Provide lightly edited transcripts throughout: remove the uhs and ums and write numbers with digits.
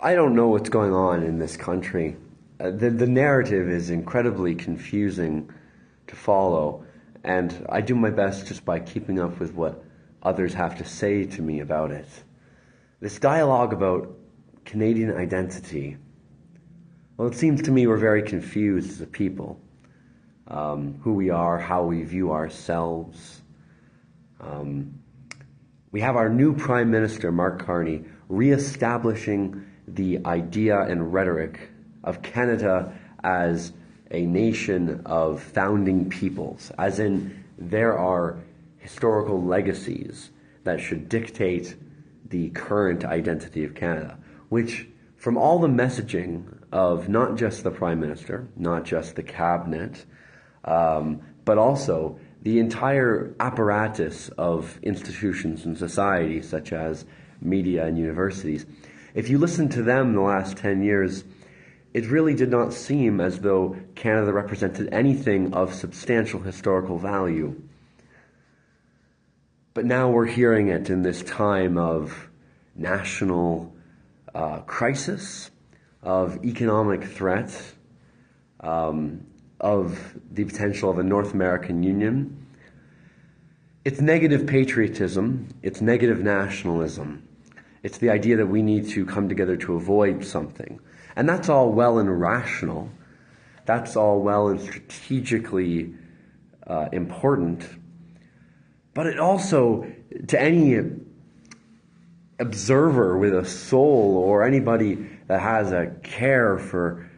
I don't know what's going on in this country. The narrative is incredibly confusing to follow, and I do my best just by keeping up with what others have to say to me about it. This dialogue about Canadian identity, well, it seems to me we're very confused as a people. Who we are, how we view ourselves. We have our new Prime Minister, Mark Carney, reestablishing the idea and rhetoric of Canada as a nation of founding peoples, as in there are historical legacies that should dictate the current identity of Canada, which from all the messaging of not just the Prime Minister, not just the Cabinet, but also the entire apparatus of institutions and societies such as media and universities. If you listen to them in the last 10 years, it really did not seem as though Canada represented anything of substantial historical value. But now we're hearing it in this time of national crisis, of economic threat, of the potential of a North American Union. It's negative patriotism, it's negative nationalism. It's the idea that we need to come together to avoid something. And that's all well and rational. That's all well and strategically important. But it also, to any observer with a soul or anybody that has a care for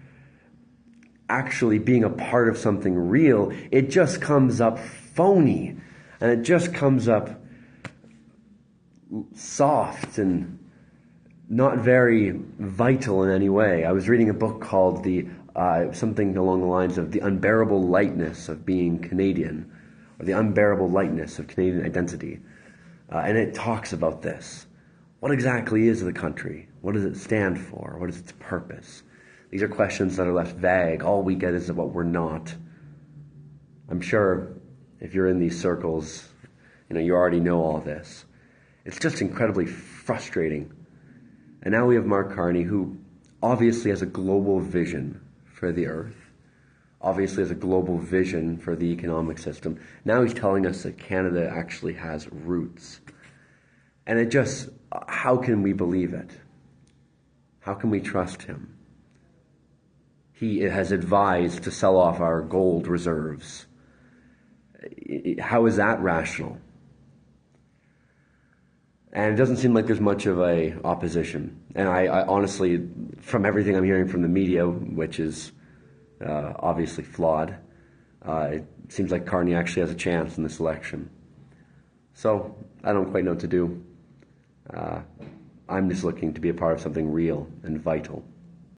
actually being a part of something real, it just comes up phony. And it just comes up soft and not very vital in any way. I was reading a book called something along the lines of The Unbearable Lightness of Being Canadian, or The Unbearable Lightness of Canadian Identity. And it talks about this. What exactly is the country? What does it stand for? What is its purpose? These are questions that are left vague. All we get is what we're not. I'm sure if you're in these circles, you already know all this. It's just incredibly frustrating. And now we have Mark Carney, who obviously has a global vision for the earth, obviously has a global vision for the economic system. Now he's telling us that Canada actually has roots. And how can we believe it? How can we trust him? He has advised to sell off our gold reserves. How is that rational? And it doesn't seem like there's much of a opposition. And I honestly, from everything I'm hearing from the media, which is obviously flawed, it seems like Carney actually has a chance in this election. So I don't quite know what to do. I'm just looking to be a part of something real and vital.